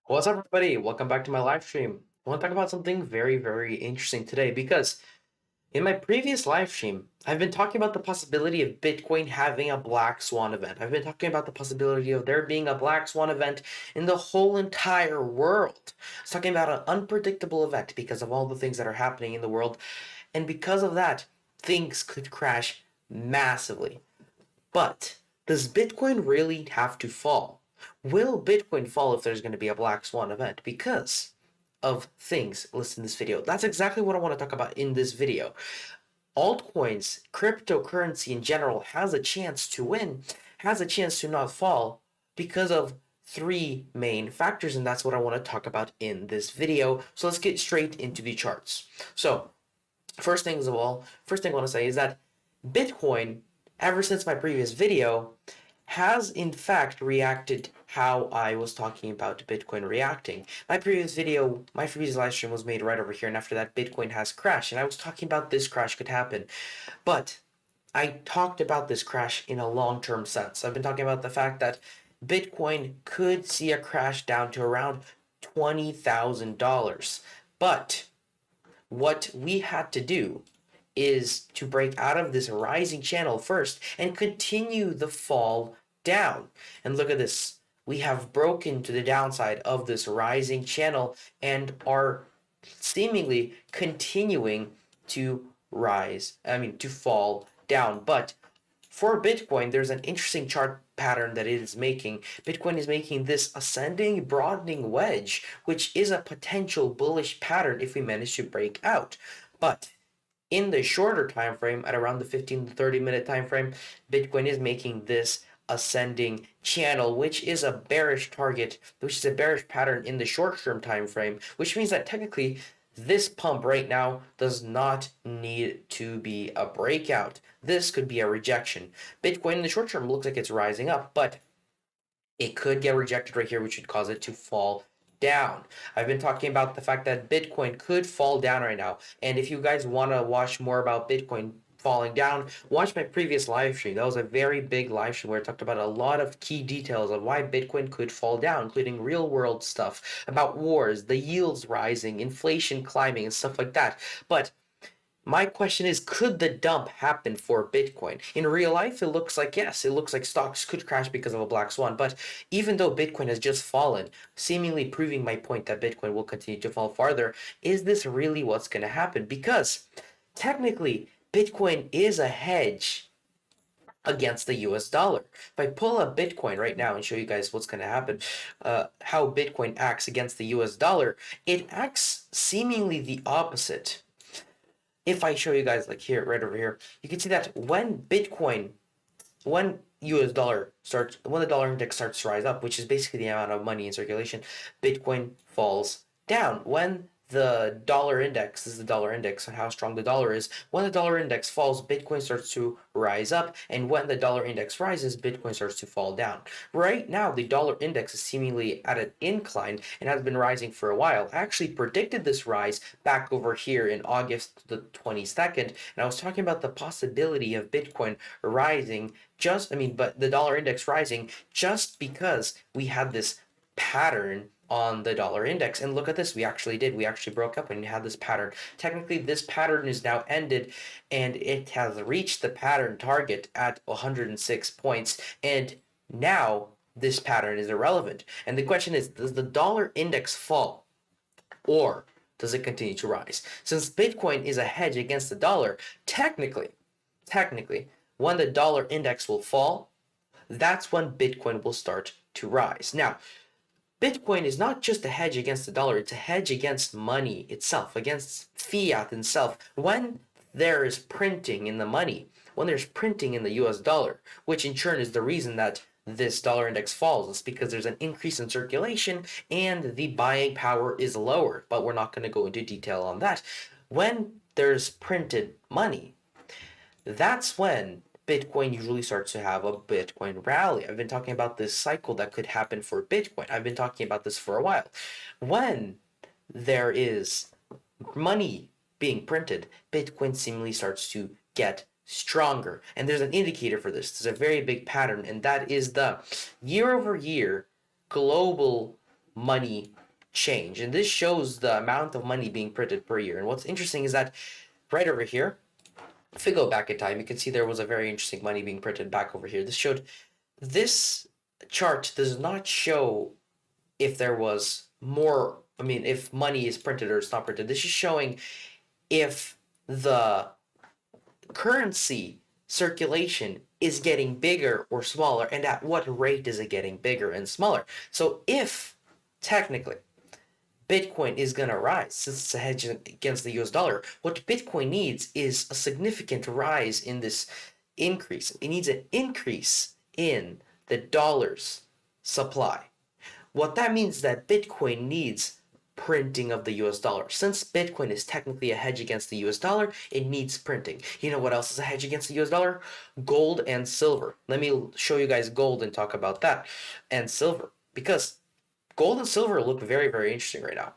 What's up, everybody? Welcome back to my live stream. I want to talk about something very interesting today because in my previous live stream, I've been talking about the possibility of Bitcoin having a black swan event. I've been talking about the possibility of there being a black swan event in the whole entire world. I was talking about an unpredictable event because of all the things that are happening in the world, and because of that, things could crash massively. But does Bitcoin really have to fall? Will Bitcoin fall if there's going to be a black swan event? Because of things listed in this video. That's exactly what I want to talk about in this video. Altcoins, cryptocurrency in general, has a chance to win, has a chance to not fall because of three main factors, and that's what I want to talk about in this video. So let's get straight into the charts. So first thing I want to say is that Bitcoin, ever since my previous video, has in fact reacted how I was talking about Bitcoin reacting. My previous live stream was made right over here, and after that, Bitcoin has crashed, and I was talking about this crash could happen. But I talked about this crash in a long-term sense. I've been talking about the fact that Bitcoin could see a crash down to around $20,000. But what we had to do is to break out of this rising channel first and continue the fall down. And look at this. We have broken to the downside of this rising channel and are seemingly continuing to to fall down. But for Bitcoin, there's an interesting chart pattern that it is making. Bitcoin is making this ascending, broadening wedge, which is a potential bullish pattern if we manage to break out. But in the shorter time frame, at around the 15 to 30 minute time frame, Bitcoin is making this ascending channel, which is a bearish target, which is a bearish pattern in the short term time frame, which means that technically this pump right now does not need to be a breakout. This could be a rejection. Bitcoin in the short term looks like it's rising up, but it could get rejected right here, which would cause it to fall down. I've been talking about the fact that Bitcoin could fall down right now. And if you guys want to watch more about Bitcoin falling down, watch my previous live stream. That was a very big live stream where I talked about a lot of key details of why Bitcoin could fall down, including real world stuff about wars, the yields rising, inflation climbing, and stuff like that. But my question is, could the dump happen for Bitcoin? In real life, it looks like yes, it looks like stocks could crash because of a black swan. But even though Bitcoin has just fallen, seemingly proving my point that Bitcoin will continue to fall farther, is this really what's going to happen? Because technically, Bitcoin is a hedge against the US dollar. If I pull up Bitcoin right now and show you guys what's going to happen, how Bitcoin acts against the US dollar, it acts seemingly the opposite. If I show you guys like here, right over here, you can see that when when the dollar index starts to rise up, which is basically the amount of money in circulation, Bitcoin falls down. When the dollar index, this is the dollar index on how strong the dollar is. When the dollar index falls, Bitcoin starts to rise up, and when the dollar index rises, Bitcoin starts to fall down. Right now, the dollar index is seemingly at an incline and has been rising for a while. I actually predicted this rise back over here in August the 22nd, and I was talking about the possibility of Bitcoin rising but the dollar index rising just because we had this pattern on the dollar index. And look at this, we actually broke up and had this pattern. Technically, this pattern is now ended and it has reached the pattern target at 106 points. And now this pattern is irrelevant. And the question is, does the dollar index fall or does it continue to rise? Since Bitcoin is a hedge against the dollar, technically, when the dollar index will fall, that's when Bitcoin will start to rise. Now, Bitcoin is not just a hedge against the dollar, it's a hedge against money itself, against fiat itself. When there is printing in the money, when there's printing in the US dollar, which in turn is the reason that this dollar index falls, it's because there's an increase in circulation and the buying power is lower, but we're not going to go into detail on that. When there's printed money, that's when Bitcoin usually starts to have a Bitcoin rally. I've been talking about this cycle that could happen for Bitcoin. I've been talking about this for a while. When there is money being printed, Bitcoin seemingly starts to get stronger. And there's an indicator for this. There's a very big pattern, and that is the year over year global money change. And this shows the amount of money being printed per year. And what's interesting is that right over here, if we go back in time, you can see there was a very interesting money being printed back over here. This chart does not show if there was more, I mean, if money is printed or it's not printed. This is showing if the currency circulation is getting bigger or smaller, and at what rate is it getting bigger and smaller. So if technically Bitcoin is going to rise since it's a hedge against the US dollar, what Bitcoin needs is a significant rise in this increase. It needs an increase in the dollar's supply. What that means is that Bitcoin needs printing of the US dollar. Since Bitcoin is technically a hedge against the US dollar, it needs printing. You know what else is a hedge against the US dollar? Gold and silver. Let me show you guys gold and talk about that, and silver, because gold and silver look very, very interesting right now.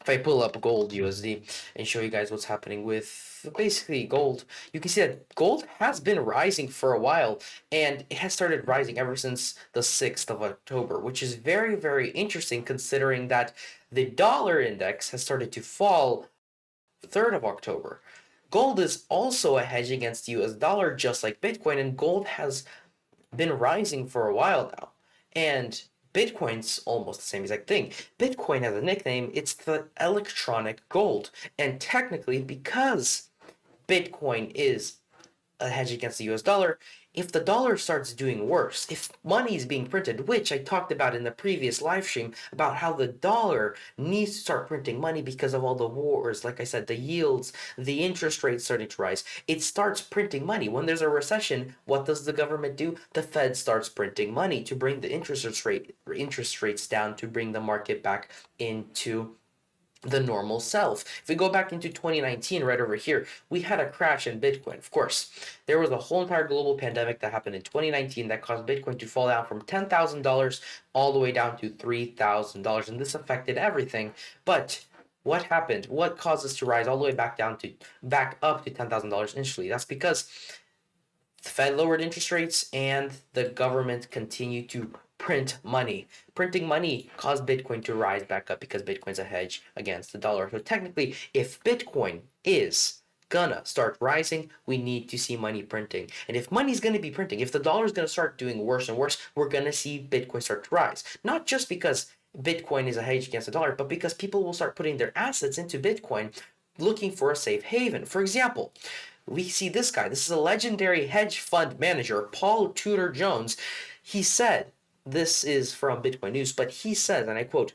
If I pull up gold USD and show you guys what's happening with basically gold, you can see that gold has been rising for a while, and it has started rising ever since the 6th of October, which is very, very interesting considering that the dollar index has started to fall 3rd of October. Gold is also a hedge against the US dollar, just like Bitcoin, and gold has been rising for a while now. And Bitcoin's almost the same exact thing. Bitcoin has a nickname, it's the electronic gold. And technically, because Bitcoin is a hedge against the US dollar, if the dollar starts doing worse, if money is being printed, which I talked about in the previous live stream about how the dollar needs to start printing money because of all the wars, like I said, the yields, the interest rates starting to rise, it starts printing money. When there's a recession, what does the government do? The Fed starts printing money to bring the interest rates down, to bring the market back into the normal self. If we go back into 2019, right over here, we had a crash in Bitcoin. Of course, there was a whole entire global pandemic that happened in 2019 that caused Bitcoin to fall down from $10,000 all the way down to $3,000, and this affected everything. But what happened? What caused us to rise all the way back up to $10,000 initially? That's because the Fed lowered interest rates and the government continued to print money. Printing money caused Bitcoin to rise back up because Bitcoin's a hedge against the dollar. So technically, if Bitcoin is gonna start rising, we need to see money printing. And if money's gonna be printing, if the dollar's gonna start doing worse and worse, we're gonna see Bitcoin start to rise. Not just because Bitcoin is a hedge against the dollar, but because people will start putting their assets into Bitcoin looking for a safe haven. For example, we see this guy. This is a legendary hedge fund manager, Paul Tudor Jones. He said, this is from Bitcoin News, but he says, and I quote,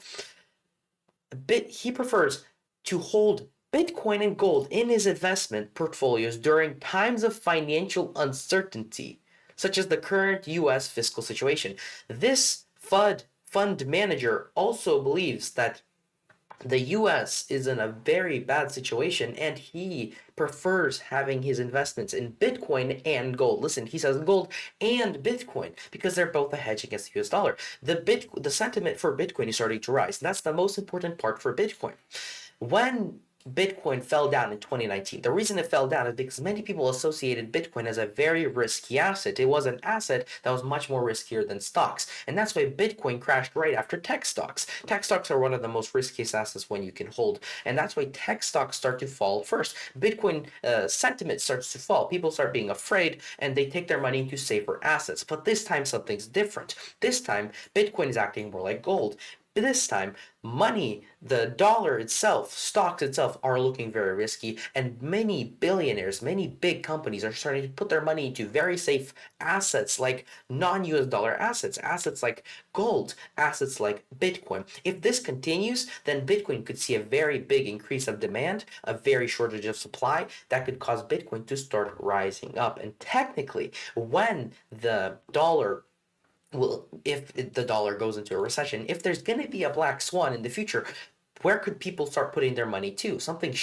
he prefers to hold Bitcoin and gold in his investment portfolios during times of financial uncertainty, such as the current US fiscal situation. This fund manager also believes that the US is in a very bad situation, and he prefers having his investments in Bitcoin and gold. Listen, he says gold and Bitcoin because they're both a hedge against the US dollar. The sentiment for Bitcoin is starting to rise, and that's the most important part for Bitcoin. When Bitcoin fell down in 2019, the reason it fell down is because many people associated Bitcoin as a very risky asset. It was an asset that was much more riskier than stocks. And that's why Bitcoin crashed right after tech stocks. Tech stocks are one of the most riskiest assets when you can hold. And that's why tech stocks start to fall first. Bitcoin sentiment starts to fall. People start being afraid and they take their money into safer assets. But this time something's different. This time Bitcoin is acting more like gold. This time, money, the dollar itself, stocks itself are looking very risky, and many billionaires, many big companies are starting to put their money into very safe assets like non-US dollar assets, assets like gold, assets like Bitcoin. If this continues, then Bitcoin could see a very big increase of demand, a very shortage of supply that could cause Bitcoin to start rising up. And technically, when the dollar well, if the dollar goes into a recession, if there's going to be a black swan in the future, where could people start putting their money to? Something,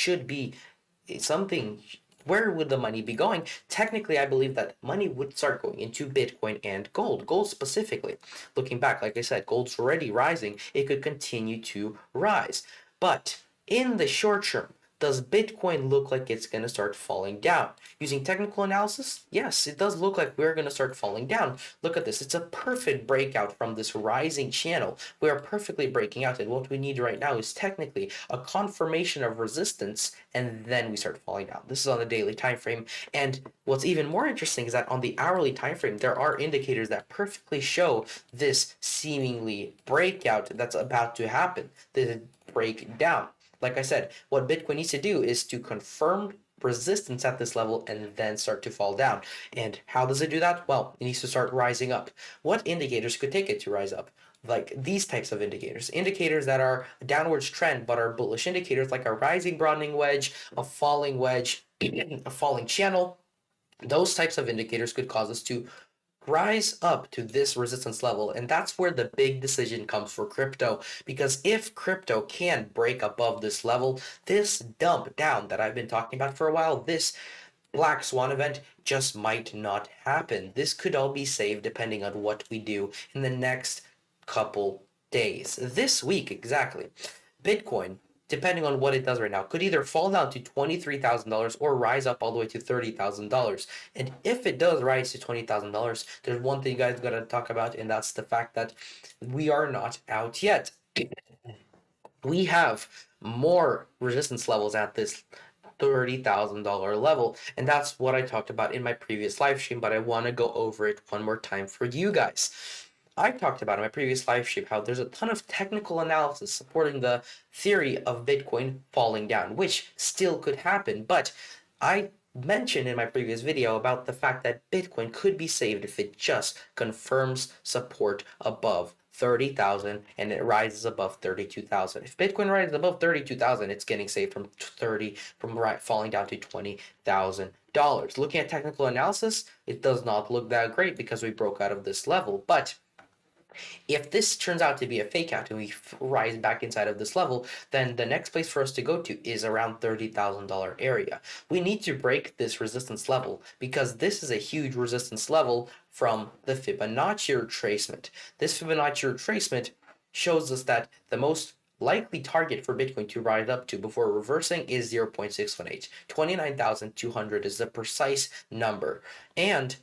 where would the money be going? Technically, I believe that money would start going into Bitcoin and gold. Gold specifically. Looking back, like I said, gold's already rising. It could continue to rise. But in the short term, does Bitcoin look like it's going to start falling down? Using technical analysis, yes, it does look like we're going to start falling down. Look at this. It's a perfect breakout from this rising channel. We are perfectly breaking out, and what we need right now is technically a confirmation of resistance, and then we start falling down. This is on the daily time frame, and what's even more interesting is that on the hourly time frame, there are indicators that perfectly show this seemingly breakout that's about to happen, the breakdown. Like I said, what Bitcoin needs to do is to confirm resistance at this level and then start to fall down. And how does it do that? Well, it needs to start rising up. What indicators could take it to rise up? Like these types of indicators that are a downwards trend but are bullish indicators, like a rising broadening wedge, a falling wedge, a falling channel. Those types of indicators could cause us to rise up to this resistance level, and that's where the big decision comes for crypto, because if crypto can break above this level, this dump down that I've been talking about for a while, this black swan event just might not happen. This could all be saved depending on what we do in the next couple days, this week exactly. Bitcoin, depending on what it does right now, could either fall down to $23,000 or rise up all the way to $30,000. And if it does rise to $20,000, there's one thing you guys got to talk about, and that's the fact that we are not out yet. We have more resistance levels at this $30,000 level, and that's what I talked about in my previous live stream, but I want to go over it one more time for you guys. I talked about in my previous live stream how there's a ton of technical analysis supporting the theory of Bitcoin falling down, which still could happen, but I mentioned in my previous video about the fact that Bitcoin could be saved if it just confirms support above 30,000 and it rises above 32,000. If Bitcoin rises above 32,000, it's getting saved from falling down to $20,000. Looking at technical analysis, it does not look that great because we broke out of this level, but if this turns out to be a fake out and we rise back inside of this level, then the next place for us to go to is around $30,000 area. We need to break this resistance level because this is a huge resistance level from the Fibonacci retracement. This Fibonacci retracement shows us that the most likely target for Bitcoin to rise up to before reversing is 0.618. 29,200 is the precise number. And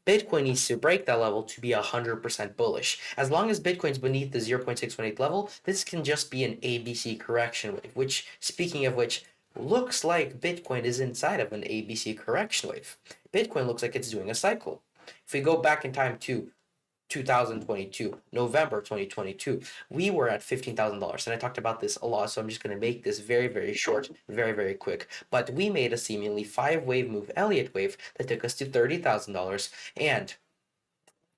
Bitcoin needs to break that level to be 100% bullish. As long as Bitcoin's beneath the 0.618 level, this can just be an ABC correction wave, which, speaking of which, looks like Bitcoin is inside of an ABC correction wave. Bitcoin looks like it's doing a cycle. If we go back in time to 2022, November 2022, we were at $15,000. And I talked about this a lot, so I'm just going to make this very, very short, very, very quick. But we made a seemingly 5-wave move, Elliott wave, that took us to $30,000. And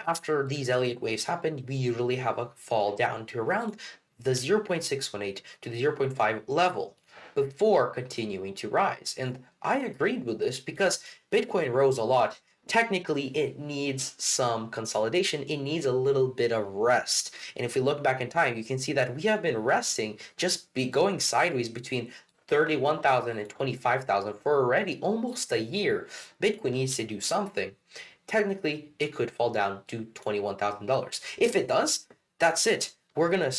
after these Elliott waves happen, we usually have a fall down to around the 0.618 to the 0.5 level before continuing to rise. And I agreed with this because Bitcoin rose a lot. Technically, it needs some consolidation. It needs a little bit of rest. And if we look back in time, you can see that we have been resting, just going sideways between 31,000 and 25,000 for already almost a year. Bitcoin needs to do something. Technically, it could fall down to $21,000. If it does, that's it. We're going to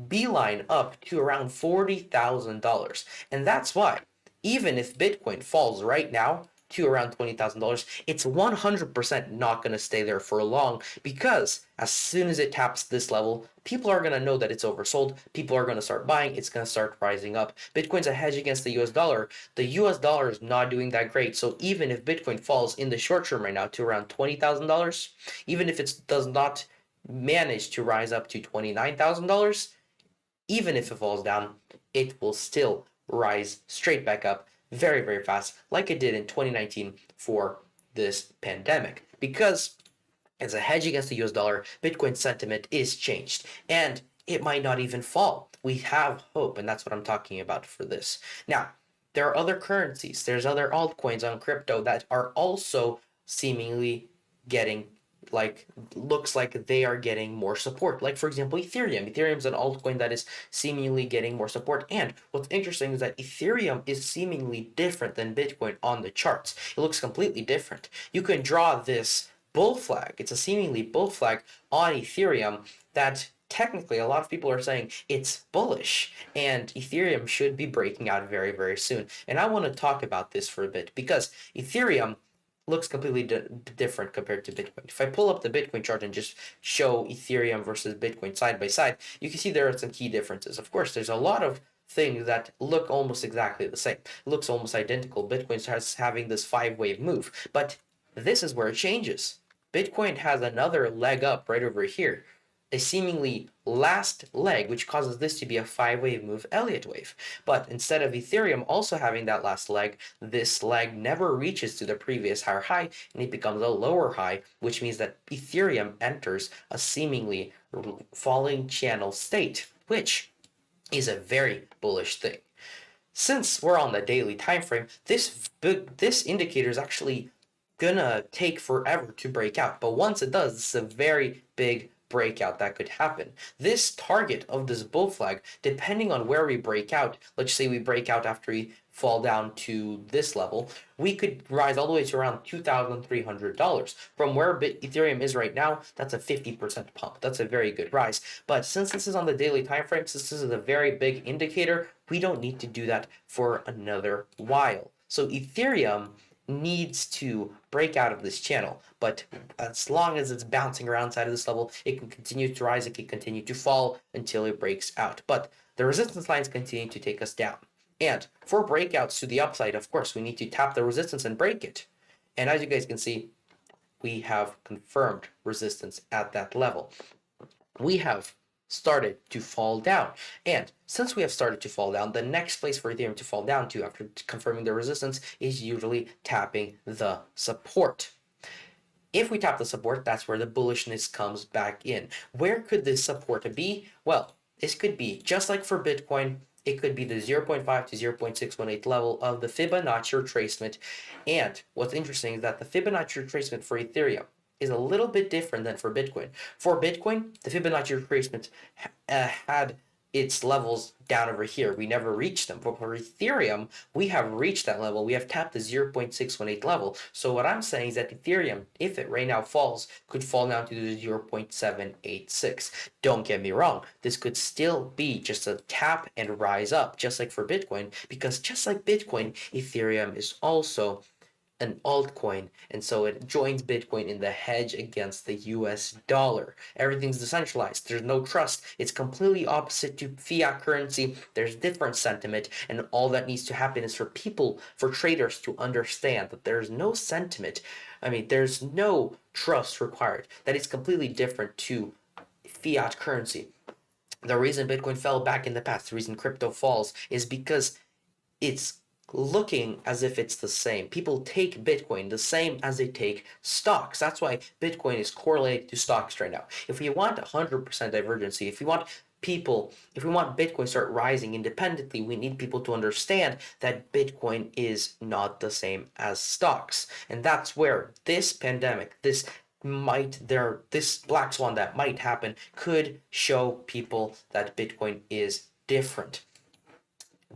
beeline up to around $40,000. And that's why, even if Bitcoin falls right now to around $20,000, it's 100% not going to stay there for long, because as soon as it taps this level, people are going to know that it's oversold. People are going to start buying. It's going to start rising up. Bitcoin's a hedge against the US dollar. The US dollar is not doing that great. So even if Bitcoin falls in the short term right now to around $20,000, even if it does not manage to rise up to $29,000, even if it falls down, it will still rise straight back up very, very fast, like it did in 2019 for this pandemic. Because as a hedge against the US dollar, Bitcoin sentiment is changed, and it might not even fall. We have hope, and that's what I'm talking about for this. Now, there are other currencies, there's other altcoins on crypto that are also seemingly getting, like, looks like they are getting more support. Like, for example, Ethereum. Ethereum's an altcoin that is seemingly getting more support. And what's interesting is that Ethereum is seemingly different than Bitcoin on the charts. It looks completely different. You can draw this bull flag. It's a seemingly bull flag on Ethereum that technically a lot of people are saying it's bullish and Ethereum should be breaking out very, very soon. And I want to talk about this for a bit because Ethereum looks completely different compared to Bitcoin. If I pull up the Bitcoin chart and just show Ethereum versus Bitcoin side by side, you can see there are some key differences. Of course, there's a lot of things that look almost exactly the same. It looks almost identical. Bitcoin has having this 5-wave move, but this is where it changes. Bitcoin has another leg up right over here, a seemingly last leg, which causes this to be a 5-wave move Elliott wave. But instead of Ethereum also having that last leg, this leg never reaches to the previous higher high and it becomes a lower high, which means that Ethereum enters a seemingly falling channel state, which is a very bullish thing. Since we're on the daily time frame, this indicator is actually gonna take forever to break out. But once it does, it's a very big breakout that could happen. This target of this bull flag, depending on where we break out, let's say we break out after we fall down to this level, we could rise all the way to around $2,300. From where Ethereum is right now, that's a 50% pump. That's a very good rise. But since this is on the daily time frame, since this is a very big indicator, we don't need to do that for another while. So Ethereum needs to break out of this channel, but as long as it's bouncing around inside of this level, it can continue to rise, it can continue to fall until it breaks out. But the resistance lines continue to take us down. And for breakouts to the upside, of course, we need to tap the resistance and break it. And as you guys can see, we have confirmed resistance at that level. We have started to fall down. And since we have started to fall down, the next place for Ethereum to fall down to after confirming the resistance is usually tapping the support. If we tap the support, that's where the bullishness comes back in. Where could this support be? Well, this could be, just like for Bitcoin, it could be the 0.5 to 0.618 level of the Fibonacci retracement. And what's interesting is that the Fibonacci retracement for Ethereum is a little bit different than for Bitcoin. For Bitcoin, the Fibonacci retracement had its levels down over here. We never reached them. But for Ethereum, we have reached that level. We have tapped the 0.618 level. So what I'm saying is that Ethereum, if it right now falls, could fall down to the 0.786. Don't get me wrong. This could still be just a tap and rise up, just like for Bitcoin, because just like Bitcoin, Ethereum is also an altcoin, and so it joins Bitcoin in the hedge against the US dollar. Everything's decentralized. There's no trust. It's completely opposite to fiat currency. There's different sentiment, and all that needs to happen is for people, for traders to understand that there's no sentiment. There's no trust required. That is completely different to fiat currency. The reason Bitcoin fell back in the past, the reason crypto falls, is because it's looking as if it's the same. People take Bitcoin the same as they take stocks. That's why Bitcoin is correlated to stocks right now. If we want 100% divergency, if we want Bitcoin to start rising independently, we need people to understand that Bitcoin is not the same as stocks. And that's where this pandemic, this black swan that might happen could show people that Bitcoin is different.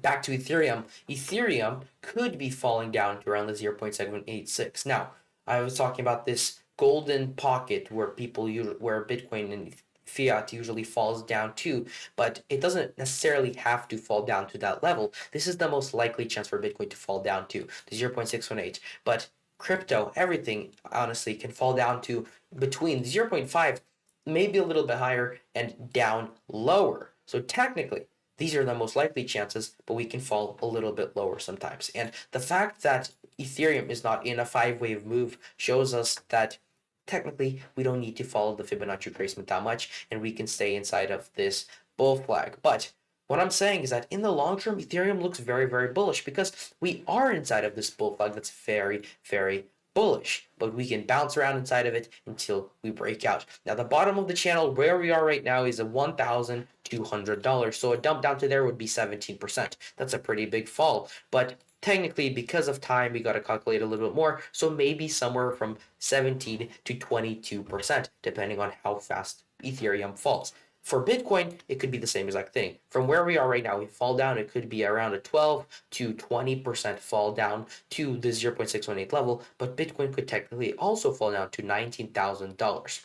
Back to Ethereum, Ethereum could be falling down to around the 0.786. Now, I was talking about this golden pocket where where Bitcoin and fiat usually falls down to, but it doesn't necessarily have to fall down to that level. This is the most likely chance for Bitcoin to fall down to, the 0.618. But crypto, everything, honestly, can fall down to between 0.5, maybe a little bit higher, and down lower. So technically, these are the most likely chances, but we can fall a little bit lower sometimes. And the fact that Ethereum is not in a 5-wave move shows us that technically we don't need to follow the Fibonacci retracement that much, and we can stay inside of this bull flag. But what I'm saying is that in the long term, Ethereum looks very, very bullish because we are inside of this bull flag that's very, very bullish, but we can bounce around inside of it until we break out. Now, the bottom of the channel where we are right now is a $1,200. So a dump down to there would be 17%. That's a pretty big fall, but technically, because of time, we got to calculate a little bit more. So maybe somewhere from 17 to 22%, depending on how fast Ethereum falls. For Bitcoin, it could be the same exact thing. From where we are right now, we fall down, it could be around a 12 to 20% fall down to the 0.618 level, but Bitcoin could technically also fall down to $19,000.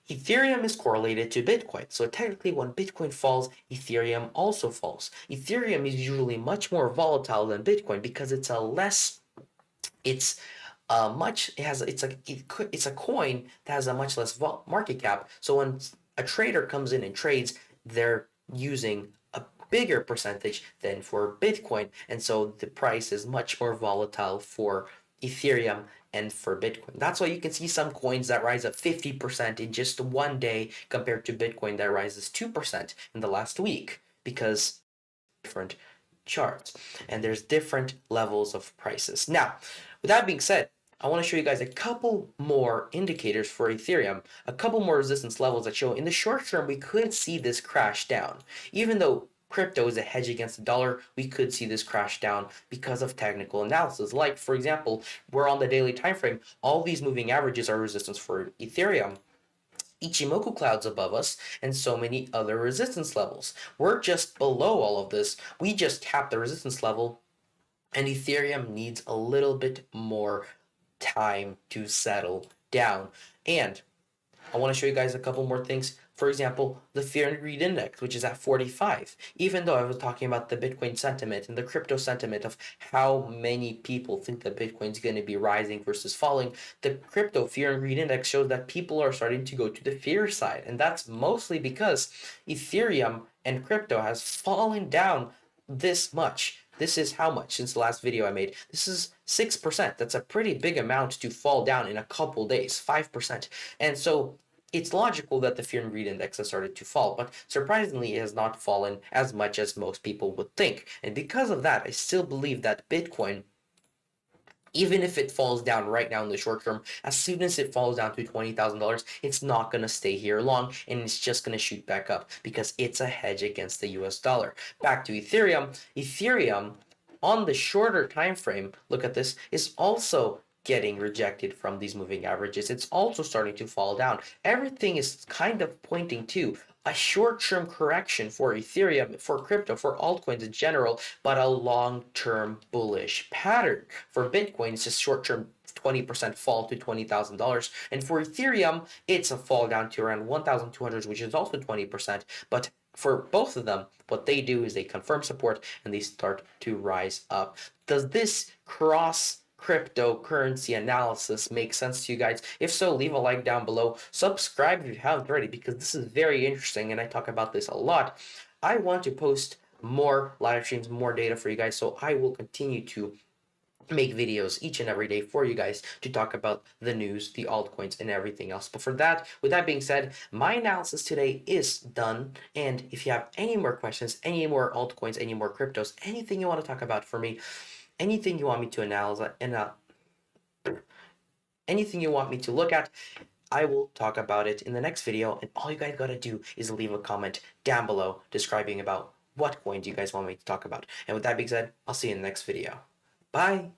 Ethereum is correlated to Bitcoin. So technically when Bitcoin falls, Ethereum also falls. Ethereum is usually much more volatile than Bitcoin because it's a less it's much it has it's a coin that has a much less market cap. So when a trader comes in and trades, they're using a bigger percentage than for Bitcoin, and so the price is much more volatile for Ethereum and for Bitcoin. That's why you can see some coins that rise up 50% in just one day compared to Bitcoin that rises 2% in the last week because different charts and there's different levels of prices. Now, with that being said, I want to show you guys a couple more indicators for Ethereum, a couple more resistance levels that show in the short term we could see this crash down. Even though crypto is a hedge against the dollar, we could see this crash down because of technical analysis. Like, for example, we're on the daily time frame. All these moving averages are resistance for Ethereum. Ichimoku clouds above us, and so many other resistance levels. We're just below all of this. We just tapped the resistance level, and Ethereum needs a little bit more time to settle down. And I want to show you guys a couple more things. For example, the fear and greed index, which is at 45. Even though I was talking about the Bitcoin sentiment and the crypto sentiment of how many people think that Bitcoin's going to be rising versus falling, the crypto fear and greed index shows that people are starting to go to the fear side. And that's mostly because Ethereum and crypto has fallen down this much. This is how much since the last video I made. This is 6%. That's a pretty big amount to fall down in a couple days, 5%. And so it's logical that the fear and greed index has started to fall, but surprisingly, it has not fallen as much as most people would think. And because of that, I still believe that Bitcoin, even if it falls down right now in the short term, as soon as it falls down to $20,000, it's not going to stay here long and it's just going to shoot back up because it's a hedge against the US dollar. Back to Ethereum. Ethereum on the shorter time frame, look at this, is also getting rejected from these moving averages. It's also starting to fall down. Everything is kind of pointing to a short-term correction for Ethereum, for crypto, for altcoins in general, but a long-term bullish pattern. For Bitcoin, it's just short-term 20% fall to $20,000. And for Ethereum, it's a fall down to around 1,200, which is also 20%. But for both of them, what they do is they confirm support and they start to rise up. Does this cross cryptocurrency analysis make sense to you guys? If so, leave a like down below. Subscribe if you haven't already because this is very interesting and I talk about this a lot. I want to post more live streams, more data for you guys, so I will continue to make videos each and every day for you guys to talk about the news, the altcoins, and everything else. But with that being said, my analysis today is done. And if you have any more questions, any more altcoins, any more cryptos, anything you want to talk about for me, anything you want me to analyze, and anything you want me to look at, I will talk about it in the next video. And all you guys gotta do is leave a comment down below describing about what coins you guys want me to talk about. And with that being said, I'll see you in the next video. Bye!